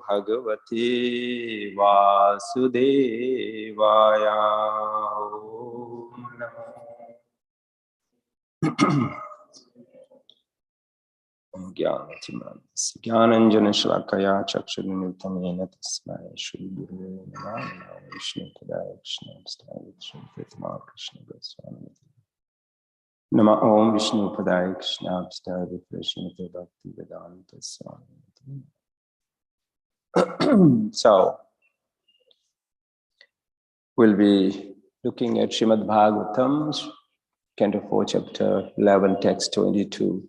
भगवते वासुदेवाय। ओम नमो ज्ञानञ्जनशलाकया चक्षुरुन्मिलितं येन तस्मै श्रीगुरुवे नमः। विष्णुपदाय कृष्णाय कृष्ण नमः। ओम विष्णुपदाय कृष्णाय विष्णुते भक्तिवेदान्त स्वामी। So we'll be looking at Srimad Bhagavatam, Canto 4, Chapter 11, Text 22.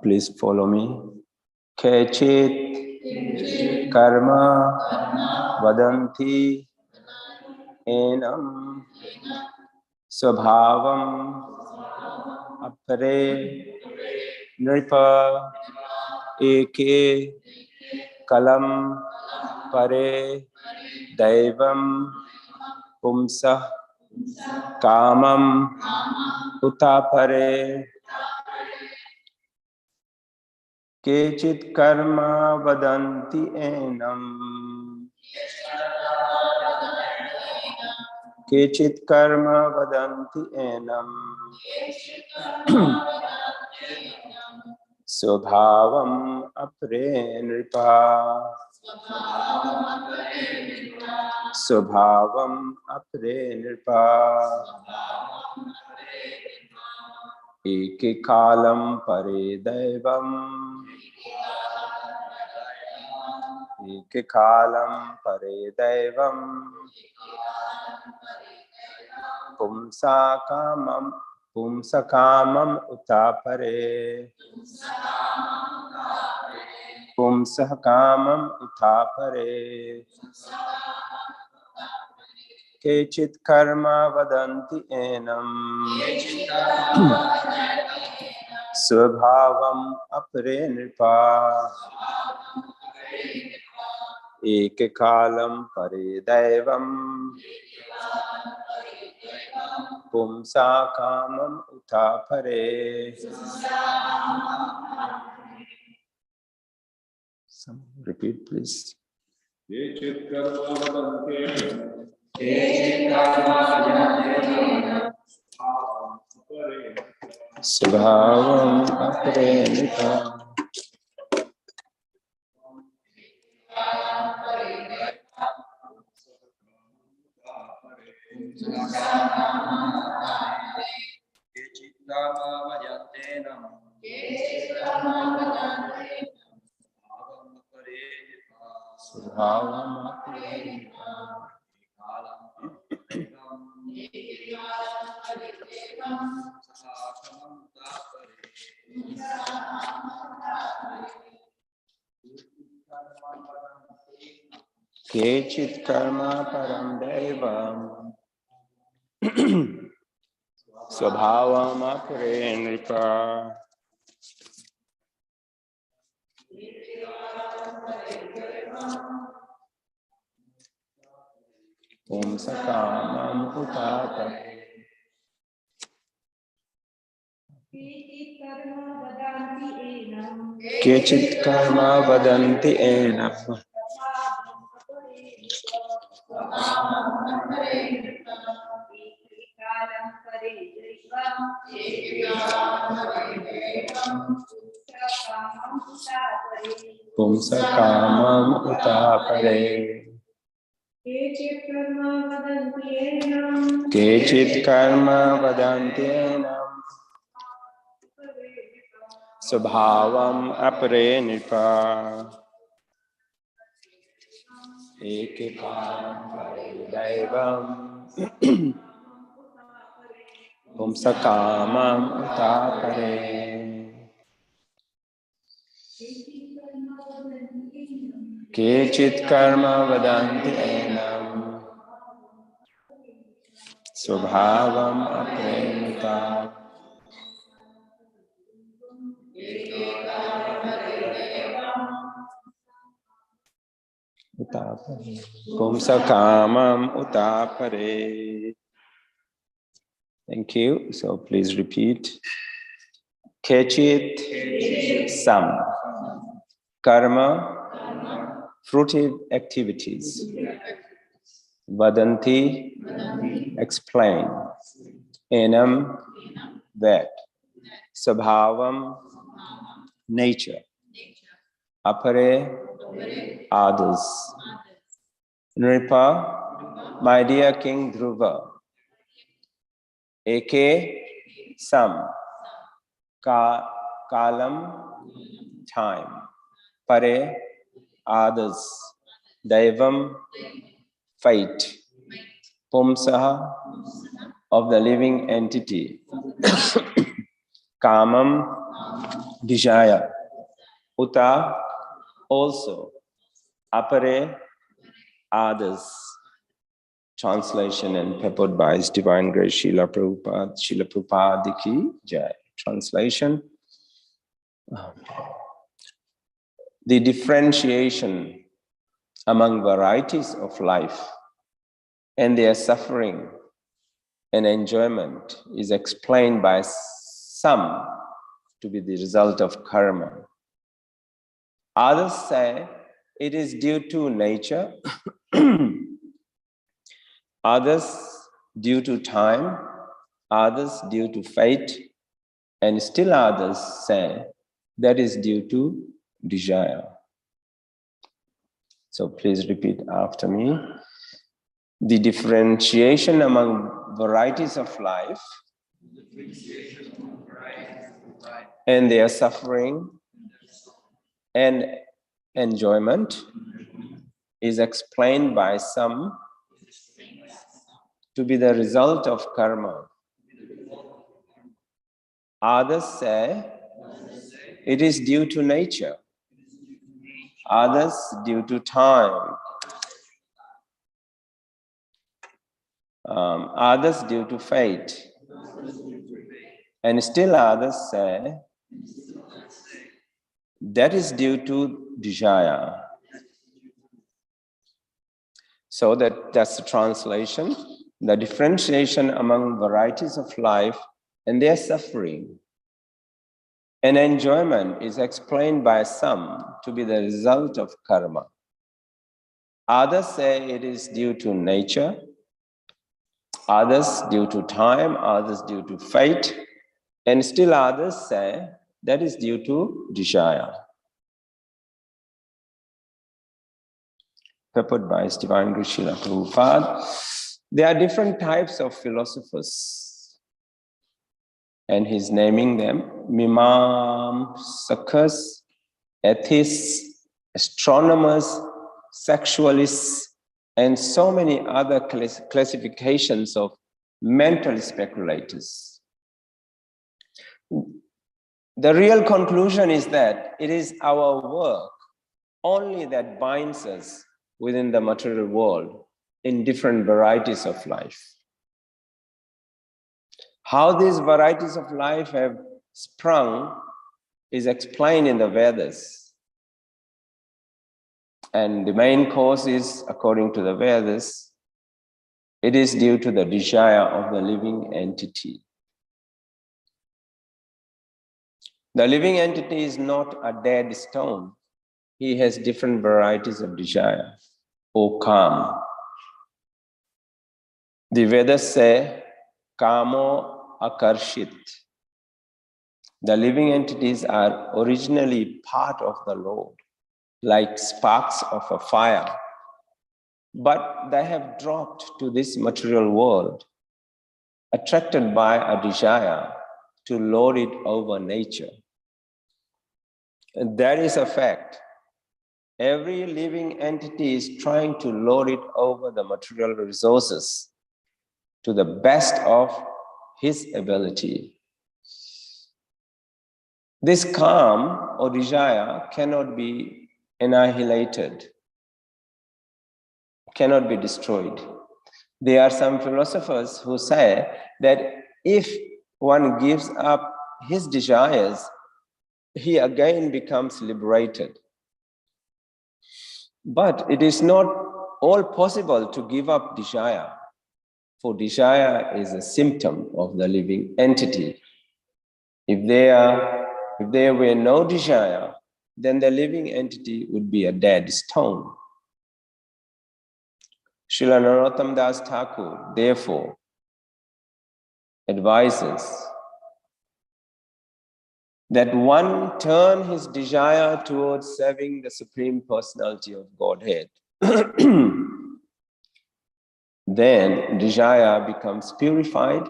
Please follow me. Kechit karma vadanti enam svabhavam apare nripa eke kalam pare daivam pumsah kamam utapare. Kechit karma vadanti enam. Kechit karma vadanti enam. Svabhavam apare nripa. Svabhavam apare nripa. Eke kalam pare daivam. Eke kalam pare daivam. Pumsakamam utapare. Pumsakamam utapare. Kechit karma vadanti enam. Svabhavam apare nripa. Eke kalam pare daivam. Pumsakamam utapare. Some repeat, please. Svabhavam apare nripa. Kechit karma param devam. Svabhavam apare nripa. Pumsakamam utapare. Kechit karma vadanti enam. Pumsakamam utapare. Kechit karma vadanti enam. Svabhavam apare nripa. Eke kalam pare daivam. Pumsakamam utapare. Kechit karma vadanti enam. Svabhavam apare nripa. Utapare. Pumsakamam utapare. Thank you. So please repeat. Kechit some. Karma, fruitive activities. Vadanti, explain. Enam, that. Sabhavam, nature. Apare, others. Nripa, my dear King Dhruva. Eke, some. Kalam, time. Pare, others. Daivam, fate. Pumsaha, of the living entity. Kamam, desire. Uta, also. Apare, others. Translation and peppered by His Divine Grace Srila Prabhupada Ki Jai. Translation. The differentiation among varieties of life and their suffering and enjoyment is explained by some to be the result of karma. Others say it is due to nature, others due to time, others due to fate, and still others say that is due to desire. So please repeat after me. The differentiation among varieties of life and their suffering and enjoyment is explained by some to be the result of karma. Others say it is due to nature, others due to time, others due to fate, and still others say that is due to desire. So that's the translation. The differentiation among varieties of life and their suffering and enjoyment is explained by some to be the result of karma. Others say it is due to nature, others due to time, others due to fate, and still others say that is due to desire. Peppered by His Divine Grace Srila Prabhupada. There are different types of philosophers, and he's naming them: Mimamsakas, atheists, astronomers, sexualists, and so many other classifications of mental speculators. The real conclusion is that it is our work only that binds us within the material world in different varieties of life. How these varieties of life have sprung is explained in the Vedas. And the main cause is, according to the Vedas, it is due to the desire of the living entity. The living entity is not a dead stone. He has different varieties of desire, or kam. The Vedas say, kamo akarshit. The living entities are originally part of the Lord, like sparks of a fire. But they have dropped to this material world, attracted by a desire to lord it over nature. And that is a fact. Every living entity is trying to lord it over the material resources to the best of his ability. This calm or desire cannot be annihilated, cannot be destroyed. There are some philosophers who say that if one gives up his desires, he again becomes liberated. But it is not all possible to give up desire, for desire is a symptom of the living entity. If there were no desire, then the living entity would be a dead stone. Srila Narottam Das Thakur, therefore, advises that one turn his desire towards serving the Supreme Personality of Godhead. Then desire becomes purified,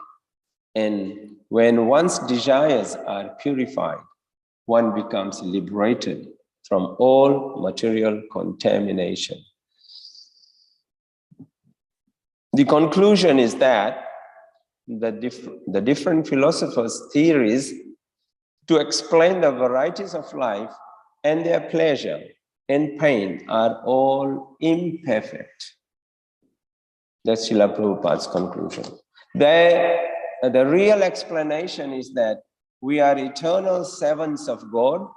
and when one's desires are purified, one becomes liberated from all material contamination. The conclusion is that the different philosophers' theories to explain the varieties of life and their pleasure and pain are all imperfect. That's Srila Prabhupada's conclusion. The real explanation is that we are eternal servants of God,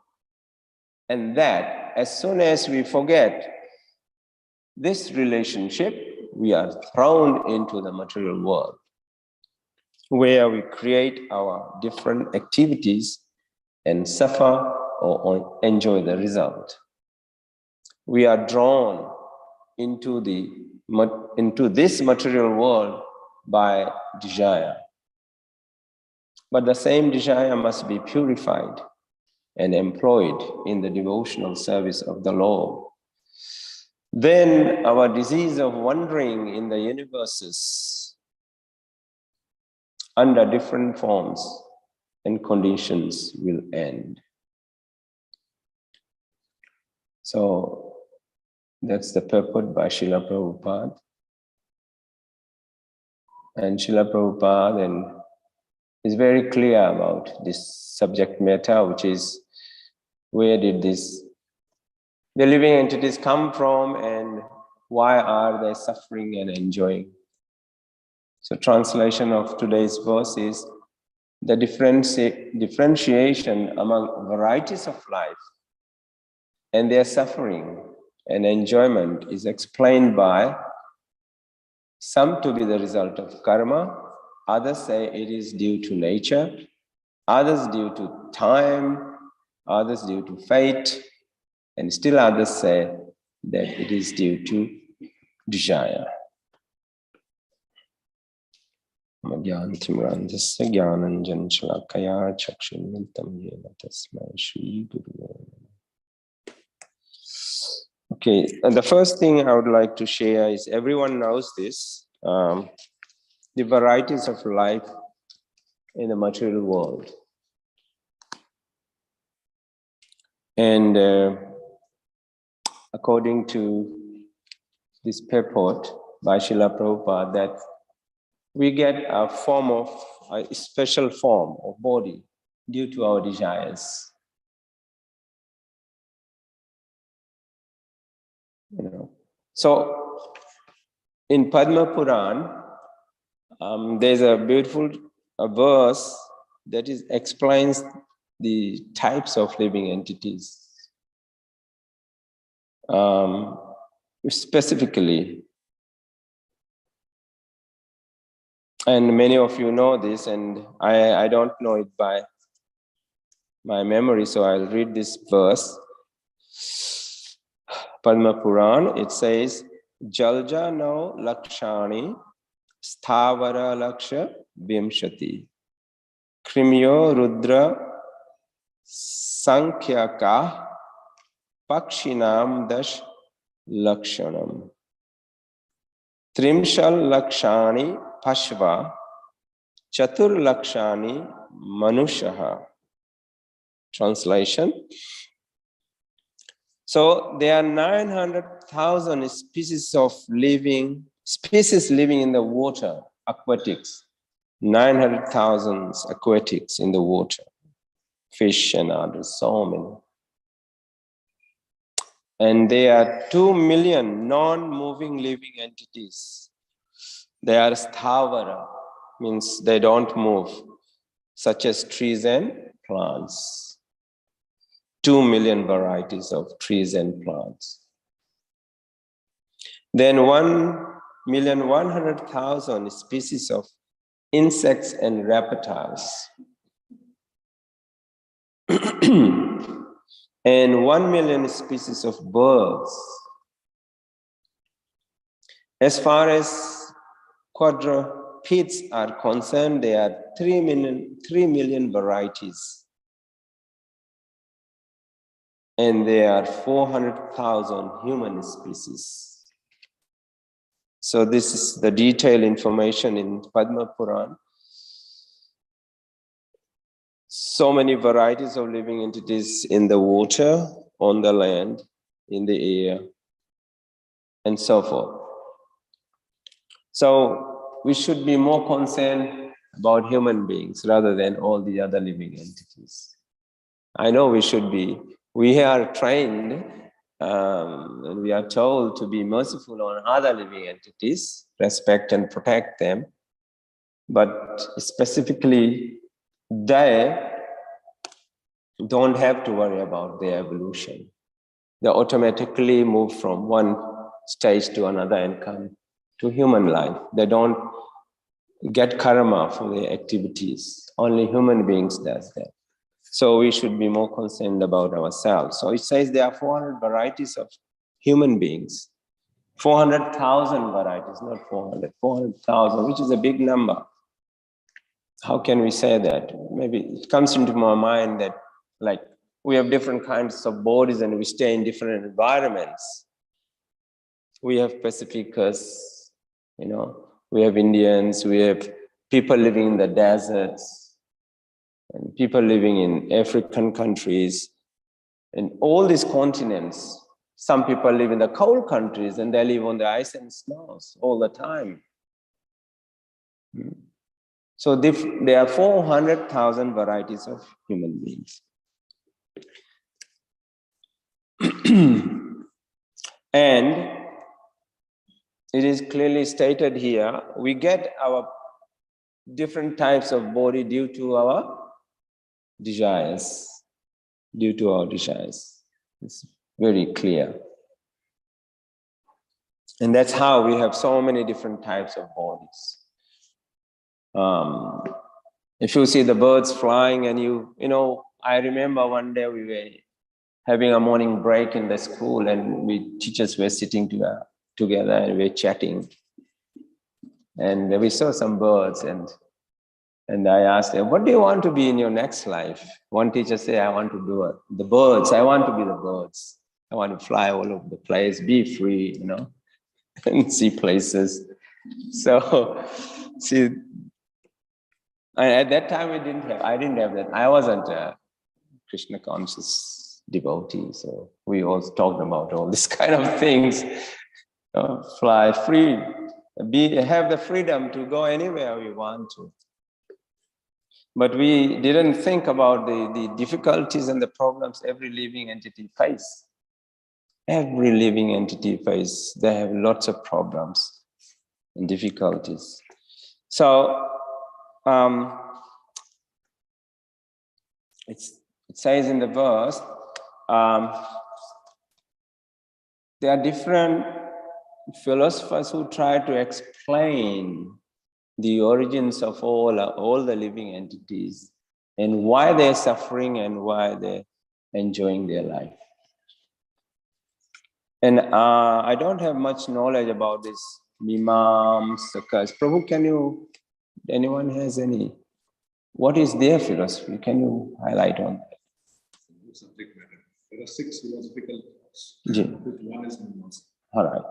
and that as soon as we forget this relationship, we are thrown into the material world, where we create our different activities and suffer or enjoy the result. We are drawn into this material world by desire. But the same desire must be purified and employed in the devotional service of the Lord. Then our disease of wandering in the universes under different forms and conditions will end. So that's the purport by Srila Prabhupada. And Srila Prabhupada is very clear about this subject matter, which is where did the living entities come from and why are they suffering and enjoying? So translation of today's verse is the differentiation among varieties of life and their suffering and enjoyment is explained by some to be the result of karma, others say it is due to nature, others due to time, others due to fate, and still others say that it is due to desire. Okay, and the first thing I would like to share is everyone knows this, the varieties of life in the material world. And according to this purport by Srila Prabhupada, that we get a special form of body due to our desires. So in Padma Puran, there's a beautiful verse that explains the types of living entities. Specifically, and many of you know this, and I don't know it by my memory, so I'll read this verse. Padma Puran, it says, Jalja no lakshani sthavara laksha vimshati krimyo rudra sankhyaka pakshinam dash lakshanam trimshal lakshani pashva chatur lakshani manushaha. Translation. So there are 900,000 species living in the water, aquatics. 900,000 aquatics in the water, fish and others, so many. And there are 2 million non-moving living entities. They are sthavara, means they don't move, such as trees and plants. 2 million varieties of trees and plants. Then 1,100,000 species of insects and reptiles. And 1 million species of birds. As far as quadrupeds are concerned, there are 3 million varieties. And there are 400,000 human species. So this is the detailed information in Padma Puran. So many varieties of living entities in the water, on the land, in the air, and so forth. So we should be more concerned about human beings rather than all the other living entities. I know we should be. We are trained and we are told to be merciful on other living entities, respect and protect them. But specifically, they don't have to worry about their evolution. They automatically move from one stage to another and come to human life. They don't get karma for their activities. Only human beings does that. So we should be more concerned about ourselves. So it says there are 400 varieties of human beings. 400,000 varieties, not 400, 400,000, which is a big number. How can we say that? Maybe it comes into my mind that like we have different kinds of bodies and we stay in different environments. We have Pacificus, you know, we have Indians, we have people living in the deserts, and people living in African countries, and all these continents. Some people live in the cold countries and they live on the ice and snows all the time. So there are 400,000 varieties of human beings. And it is clearly stated here, we get our different types of body due to our desires. Due to our desires. It's very clear. And that's how we have so many different types of bodies. If you see the birds flying and you know, I remember one day we were having a morning break in the school and teachers were sitting together and we were chatting. And we saw some birds and I asked them, what do you want to be in your next life? One teacher said, I want to do the birds. I want to be the birds. I want to fly all over the place, be free, you know, and see places. So, see, at that time I didn't have that. I wasn't a Krishna conscious devotee. So we always talked about all this kind of things. Fly free, have the freedom to go anywhere we want to. But we didn't think about the difficulties and the problems every living entity faces. Every living entity faces, they have lots of problems and difficulties. So it says in the verse, there are different philosophers who try to explain the origins of all the living entities and why they're suffering and why they're enjoying their life. And I don't have much knowledge about this Mimamsakas. Prabhu, anyone has any, what is their philosophy? Can you highlight on that? Subject matter. There are 6 philosophical thoughts. One is Mimamsa. All right.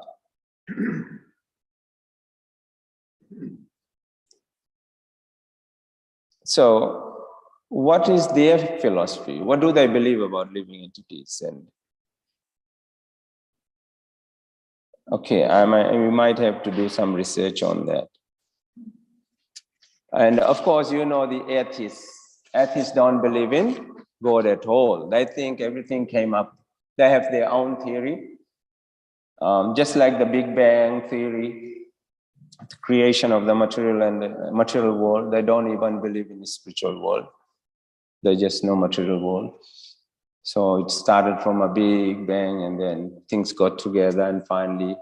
So, what is their philosophy? What do they believe about living entities? And okay, we might have to do some research on that. And of course, you know the atheists. Atheists don't believe in God at all. They think everything came up. They have their own theory. Just like the Big Bang theory, the creation of the material and the material world, they don't even believe in the spiritual world. They just know material world. So it started from a Big Bang and then things got together and finally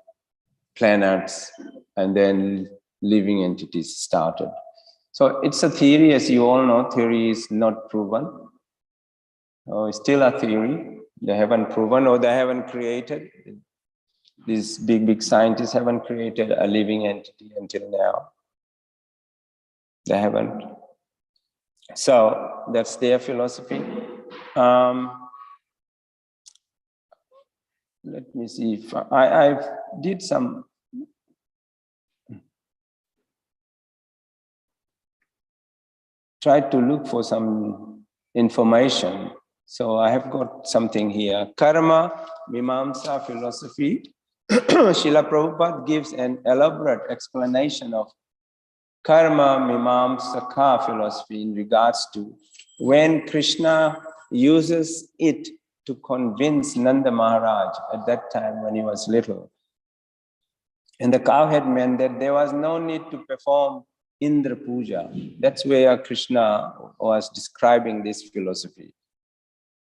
planets, and then living entities started. So it's a theory, as you all know. Theory is not proven. It's still a theory. They haven't proven, or they haven't created. These big scientists haven't created a living entity until now. They haven't. So that's their philosophy. Let me see if I did some. Tried to look for some information. So I have got something here. Karma Mimamsa philosophy. Srila Prabhupada gives an elaborate explanation of Karma Mimamsaka philosophy in regards to when Krishna uses it to convince Nanda Maharaj at that time when he was little. And the cowhead meant that there was no need to perform Indra Puja. That's where Krishna was describing this philosophy.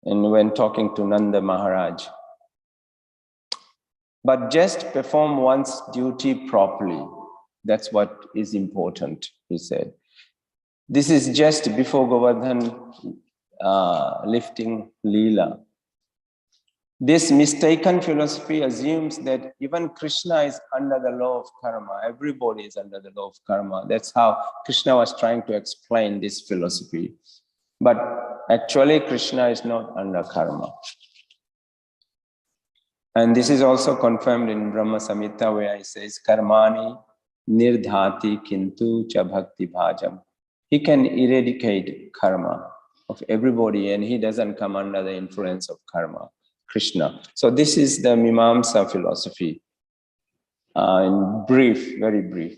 And when talking to Nanda Maharaj. But just perform one's duty properly. That's what is important, he said. This is just before Govardhan lifting Leela. This mistaken philosophy assumes that even Krishna is under the law of karma. Everybody is under the law of karma. That's how Krishna was trying to explain this philosophy. But actually, Krishna is not under karma. And this is also confirmed in Brahma Samhita, where he says, Karmani nirdhati kintu cha bhakti bhajam. He can eradicate karma of everybody, and he doesn't come under the influence of karma. Krishna. So this is the Mimamsa philosophy. In brief, very brief.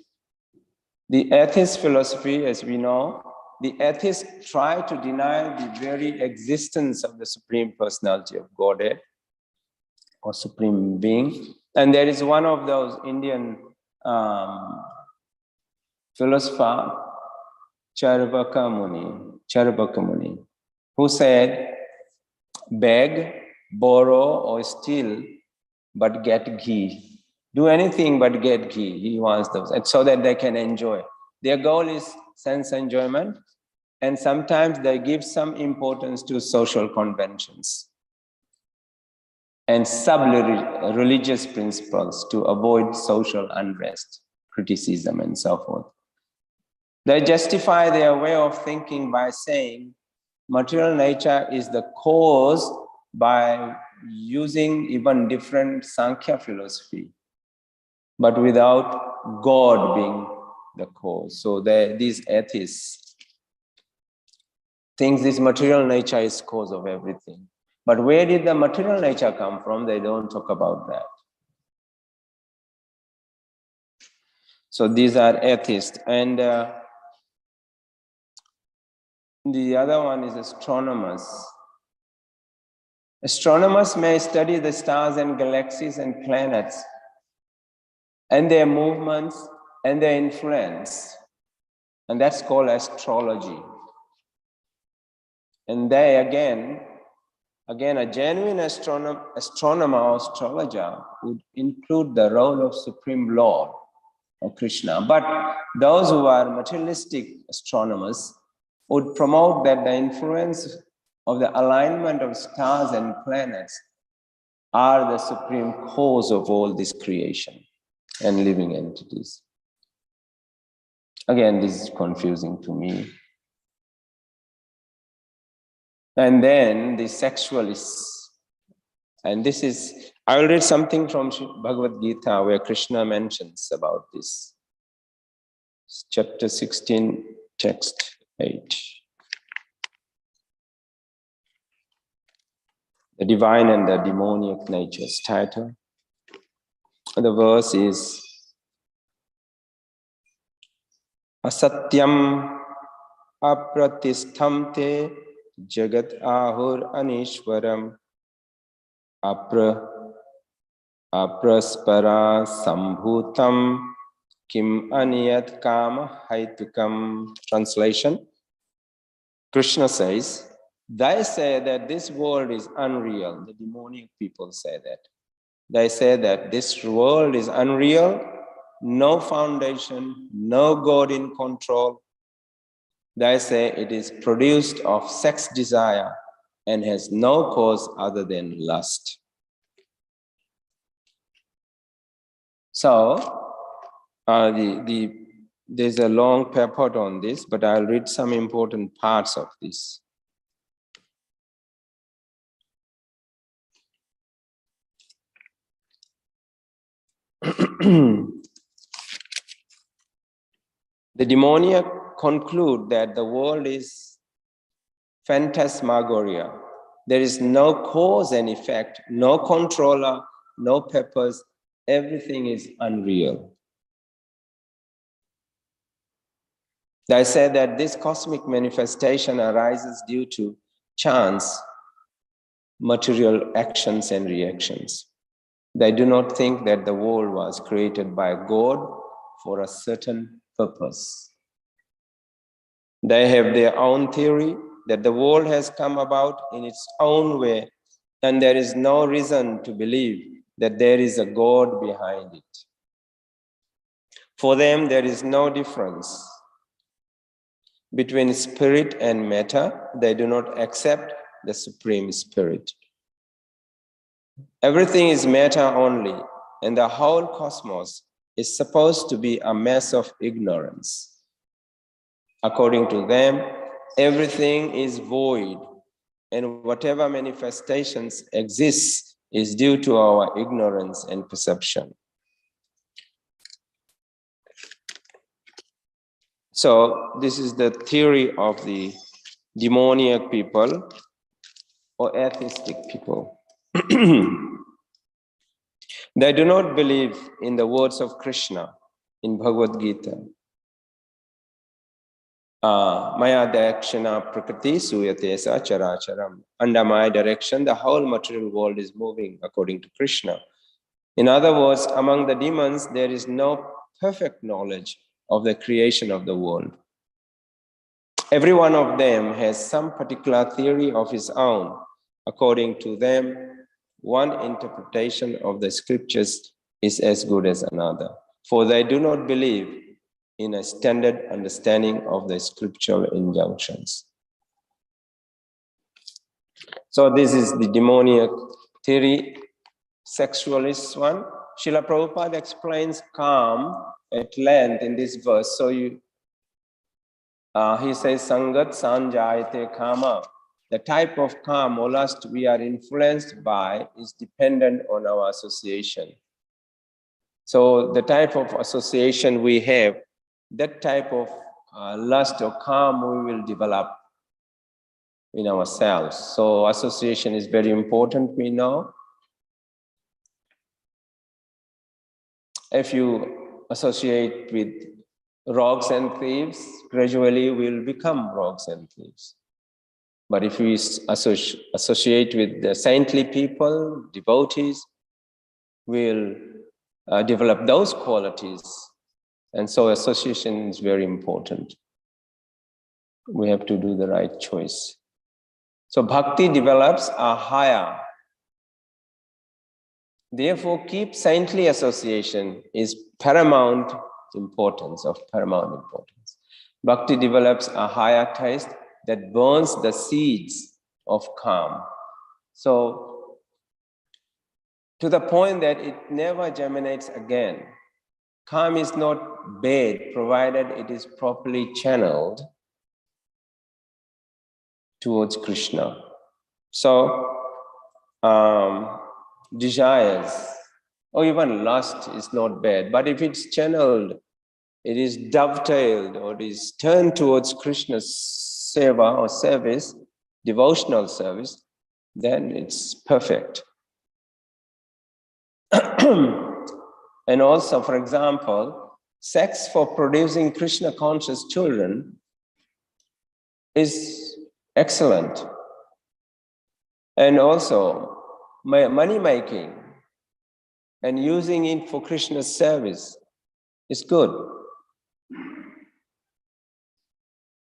The atheist philosophy, as we know, the atheists try to deny the very existence of the Supreme Personality of Godhead or Supreme Being. And there is one of those Indian philosopher, Charvaka Muni, who said, beg, borrow or steal, but get ghee. Do anything but get ghee. He wants those, and so that they can enjoy. Their goal is sense enjoyment, and sometimes they give some importance to social conventions and sub-religious principles to avoid social unrest, criticism, and so forth. They justify their way of thinking by saying material nature is the cause by using even different Sankhya philosophy, but without God being the cause. So these atheists think this material nature is cause of everything. But where did the material nature come from? They don't talk about that. So these are atheists. And the other one is astronomers. Astronomers may study the stars and galaxies and planets and their movements and their influence. And that's called astrology. And they, again, a genuine astronomer or astrologer would include the role of Supreme Lord or Krishna. But those who are materialistic astronomers would promote that the influence of the alignment of stars and planets are the supreme cause of all this creation and living entities. Again, this is confusing to me. And then the sexualists. And this is, I will read something from Bhagavad Gita where Krishna mentions about this. Chapter 16, text 8. The divine and the demoniac natures title. The verse is Asatyam apratisthamte jagat ahur anishwaram apraspara sambhutam kim aniyat kama haitukam. Translation. Krishna says, they say that this world is unreal. The demonic people say that. They say that this world is unreal, no foundation, no God in control. They say it is produced of sex desire and has no cause other than lust. So, there's a long purport on this, but I'll read some important parts of this. The demoniac conclude that the world is phantasmagoria. There is no cause and effect, no controller, no purpose. Everything is unreal. They say that this cosmic manifestation arises due to chance, material actions and reactions. They do not think that the world was created by God for a certain purpose. They have their own theory that the world has come about in its own way, and there is no reason to believe that there is a God behind it. For them, there is no difference between spirit and matter. They do not accept the Supreme Spirit. Everything is matter only, and the whole cosmos is supposed to be a mess of ignorance. According to them, everything is void, and whatever manifestations exist is due to our ignorance and perception. So this is the theory of the demoniac people or atheistic people. They do not believe in the words of Krishna in Bhagavad Gita. Maya dakshina prakriti suyate sa characharam. Under my direction, the whole material world is moving according to Krishna. In other words, among the demons, there is no perfect knowledge of the creation of the world. Every one of them has some particular theory of his own. According to them, one interpretation of the scriptures is as good as another, for they do not believe in a standard understanding of the scriptural injunctions. So this is the demoniac theory, sexualist one. Srila Prabhupada explains calm at length in this verse. So he says, Sangat sanjayate kama. The type of calm or lust we are influenced by is dependent on our association. So the type of association we have, that type of lust or calm we will develop in ourselves. So association is very important, we know. If you associate with rogues and thieves, gradually we'll become rogues and thieves. But if we associate with the saintly people, devotees, we'll develop those qualities. And so association is very important. We have to do the right choice. So bhakti develops a higher. Therefore, keep saintly association is paramount importance. Bhakti develops a higher taste that burns the seeds of calm. So, to the point that it never germinates again. Calm is not bad, provided it is properly channeled towards Krishna. So, desires or even lust is not bad, but if it's channeled, it is dovetailed or it is turned towards Krishna's seva or service, devotional service, then it's perfect. And also, for example, sex for producing Krishna conscious children is excellent. And also, money making and using it for Krishna's service is good.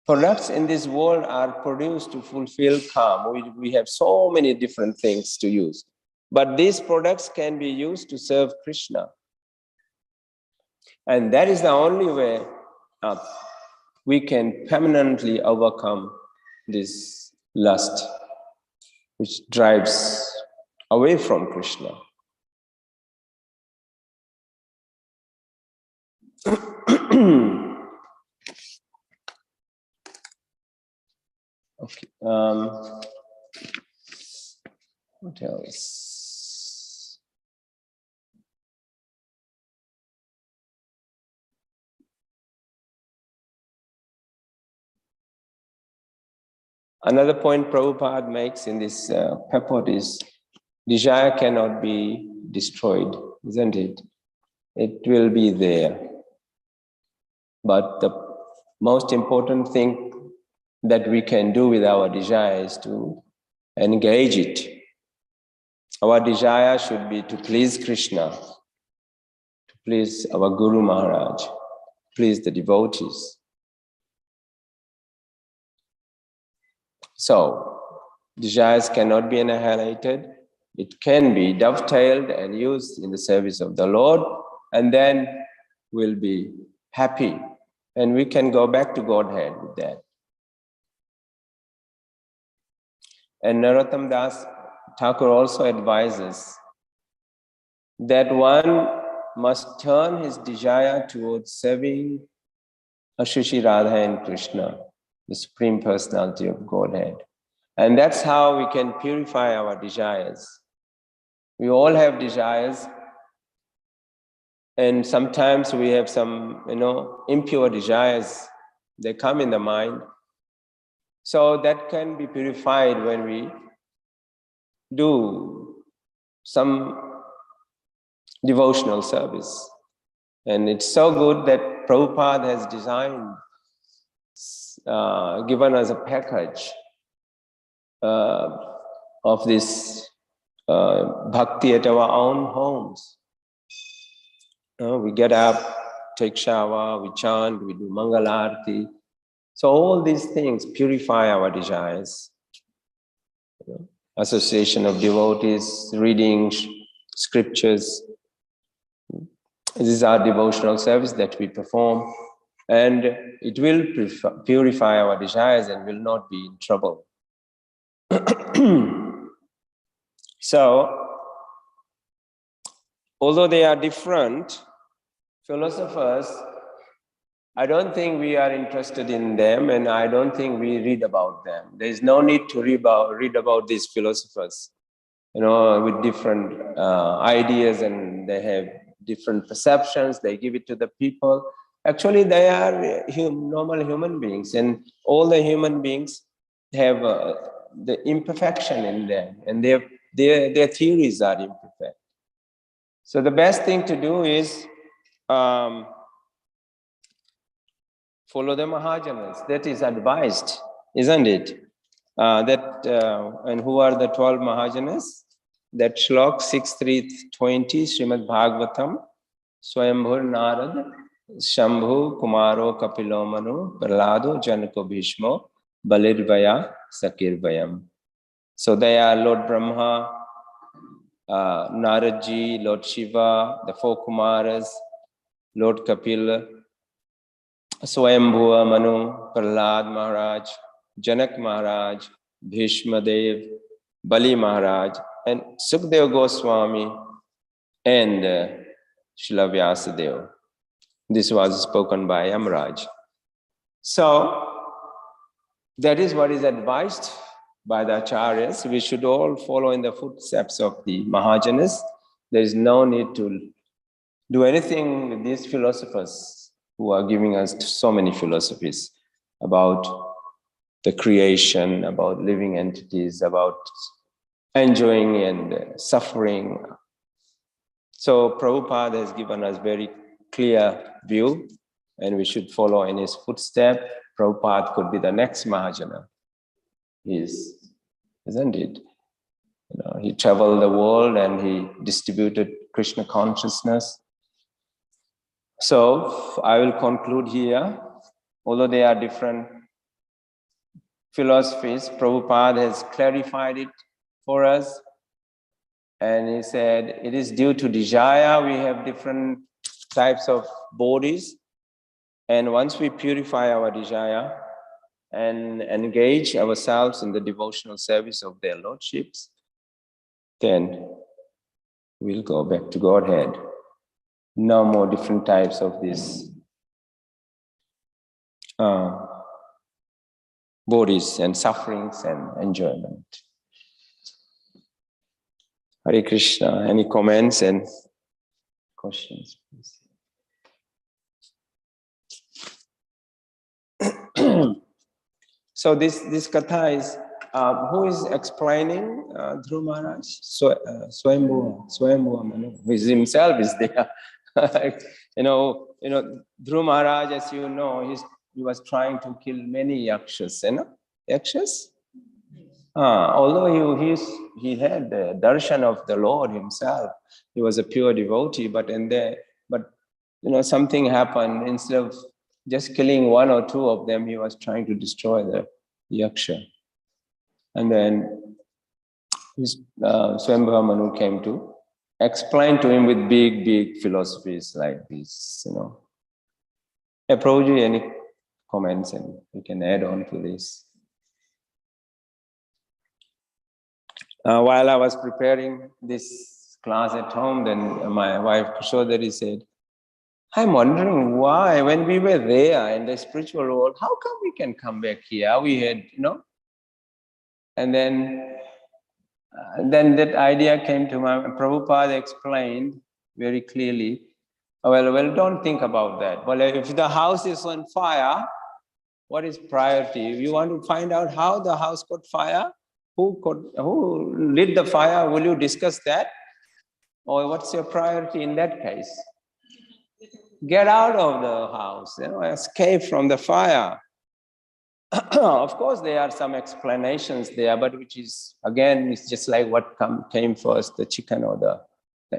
Products in this world are produced to fulfill calm. We have so many different things to use. But these products can be used to serve Krishna. And that is the only way we can permanently overcome this lust, which drives away from Krishna. Okay. What else? Another point Prabhupada makes in this purport is desire cannot be destroyed, isn't it? It will be there. But the most important thing that we can do with our desire is to engage it. Our desire should be to please Krishna, to please our Guru Maharaj, please the devotees. So, desires cannot be annihilated. It can be dovetailed and used in the service of the Lord, and then we'll be happy. And we can go back to Godhead with that. And Narottam Das Thakur also advises that one must turn his desire towards serving Ashushi Radha and Krishna, the Supreme Personality of Godhead. And that's how we can purify our desires. We all have desires, and sometimes we have some, impure desires. They come in the mind. So that can be purified when we do some devotional service. And it's so good that Prabhupada has designed, given us a package of this bhakti at our own homes. We get up, take shower, we chant, we do Mangalarti. So all these things purify our desires. Association of devotees, reading scriptures. This is our devotional service that we perform, and it will purify our desires and will not be in trouble. So, although they are different philosophers, I don't think we are interested in them, and I don't think we read about them. There is no need to read about these philosophers, with different ideas, and they have different perceptions. They give it to the people. Actually, they are normal human beings, and all the human beings have the imperfection in them, and their theories are imperfect. So the best thing to do is follow the Mahajanas. That is advised, isn't it? And who are the 12 Mahajanas? That Shlok 6.3.20, Srimad Bhagavatam, Swayambhur Narad, Shambhu Kumaro Kapilo Manu, Prahlado Janako Bhishmo, Balirvaya Sakirvayam. So they are Lord Brahma, Naradji, Lord Shiva, the 4 Kumaras, Lord Kapila, Swayambhuva Manu, Prahlad Maharaj, Janak Maharaj, Bhishma Dev, Bali Maharaj, and Sukdev Goswami, and Srila Vyasadeva. This was spoken by Amraj. So, that is what is advised by the Acharyas. We should all follow in the footsteps of the Mahajanas. There is no need to do anything with these philosophers who are giving us so many philosophies about the creation, about living entities, about enjoying and suffering. So Prabhupada has given us very clear view, and we should follow in his footstep. Prabhupada could be the next Mahajana. Isn't it? He traveled the world and he distributed Krishna consciousness. So I will conclude here. Although they are different philosophies, Prabhupada has clarified it for us. And he said, it is due to desire. We have different types of bodies. And once we purify our desire and engage ourselves in the devotional service of their lordships, then we'll go back to Godhead. No more different types of these bodies and sufferings and enjoyment. Hare Krishna. Any comments and questions, please? So this katha is, who is explaining? Dhruv Maharaj? Swayambhuva Manu, who is himself is there. Dhruv Maharaj, as you know, he was trying to kill many yakshas, yakshas? Although he had the darshan of the Lord himself, he was a pure devotee, but something happened. Instead of just killing one or two of them, he was trying to destroy the yaksha. And then Swayambhuva Manu came to explain to him with big philosophies like this, Prabhuji, any comments, and we can add on to this. While I was preparing this class at home, then my wife Kushodari said, I'm wondering why, when we were there in the spiritual world, how come we can come back here? We had, and then that idea came to my Prabhupada explained very clearly. Well, don't think about that. Well, if the house is on fire, what is priority? If you want to find out how the house caught fire, who lit the fire, will you discuss that? Or what's your priority in that case? Get out of the house, escape from the fire. Of course, there are some explanations there, but which is, again, it's just like what came first, the chicken or the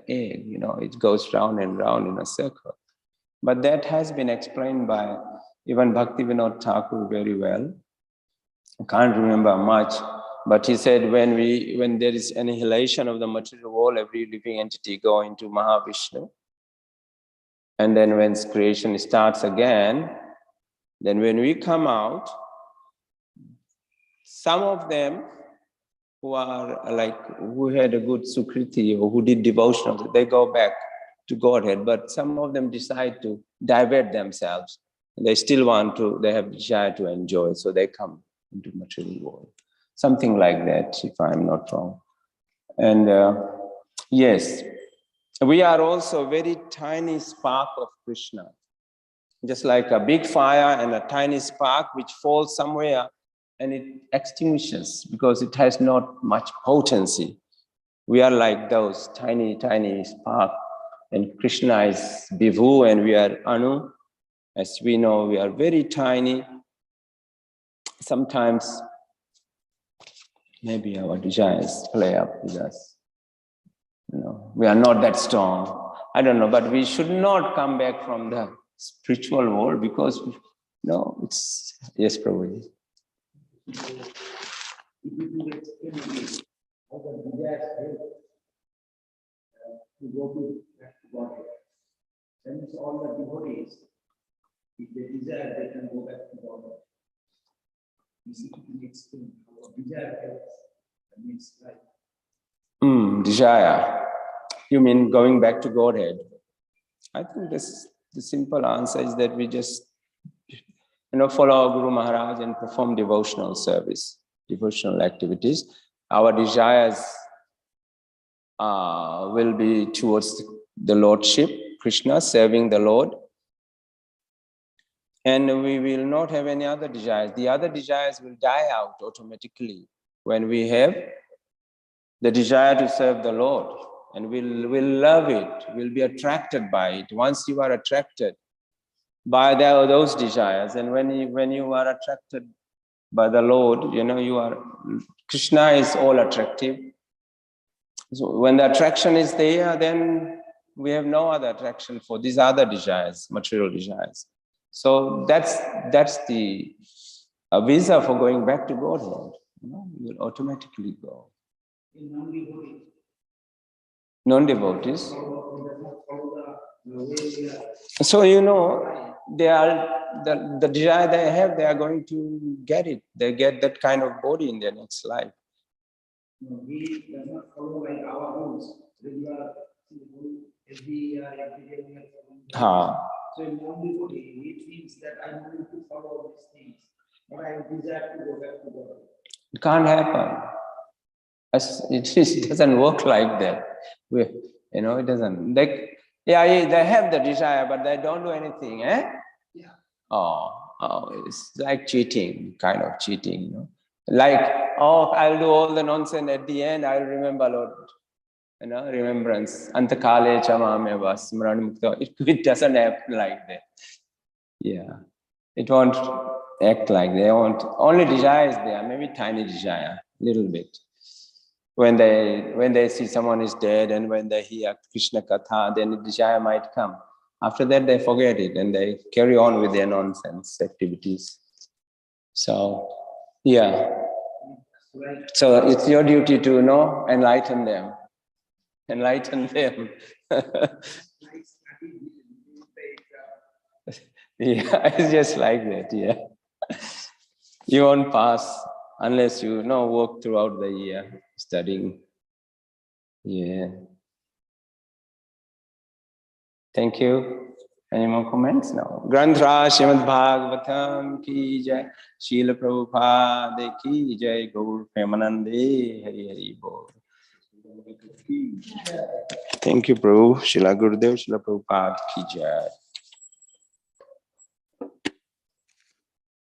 egg, it goes round and round in a circle. But that has been explained by even Bhaktivinoda Thakur very well. I can't remember much, but he said when there is annihilation of the material world, every living entity go into Mahavishnu. And then when creation starts again, then when we come out, some of them who had a good sukriti or who did devotional, they go back to Godhead, but some of them decide to divert themselves. They still they have desire to enjoy, so they come into material world. Something like that, if I'm not wrong. And yes, we are also a very tiny spark of Krishna. Just like a big fire and a tiny spark which falls somewhere and it extinguishes because it has not much potency. We are like those tiny spark, and Krishna is Bibhu and we are Anu. As we know, we are very tiny. Sometimes maybe our desires play up with us. We are not that strong. I don't know, but we should not come back from the spiritual world because, it's, yes, Prabhuji. To go to Godhead. Then it's all the devotees. If they desire, they can go back to Godhead. You see, to the extent our desire helps. That means life. Desire. You mean going back to Godhead? I think the simple answer is that we just, follow our Guru Maharaj and perform devotional service, devotional activities. Our desires will be towards the Lordship, Krishna, serving the Lord. And we will not have any other desires. The other desires will die out automatically when we have the desire to serve the Lord. And we'll love it, we'll be attracted by it. Once you are attracted by those desires, and when you are attracted by the Lord, Krishna is all attractive. So when the attraction is there, then we have no other attraction for these other desires, material desires. So that's the visa for going back to Godhead. You will automatically go. In non-devotee, Non-devotees. He does not follow the way we are. So, they are, the desire they have, they are going to get it. They get that kind of body in their next life. No, he does not follow like our rules. Regular, every year, every day we are following. So in non-devotee, he thinks that I need to follow these things, but I desire to go back to God. It can't happen. It doesn't work like that. It doesn't. They have the desire, but they don't do anything, eh? Yeah. Oh, it's like cheating, kind of cheating, Like, I'll do all the nonsense at the end, I'll remember Lord. Remembrance. Antakale chamameva smrana mukta. It doesn't happen like that. Yeah. It won't act like they won't. Only desire is there, maybe tiny desire, little bit. When they see someone is dead and when they hear Krishna Katha, then the desire might come. After that, they forget it and they carry on with their nonsense activities. So, yeah. So it's your duty to enlighten them. Enlighten them. Yeah, it's just like that, yeah. You won't pass unless you work throughout the year studying. Yeah. Thank you. Any more comments? No. Granthra Srimad Bhagavatam ki jai. Srila Prabhupada ki jai. Gaur Premanande Hari Hari Bol. Thank you, Prabhu. Srila Gurudev, Srila Prabhupada ki jai.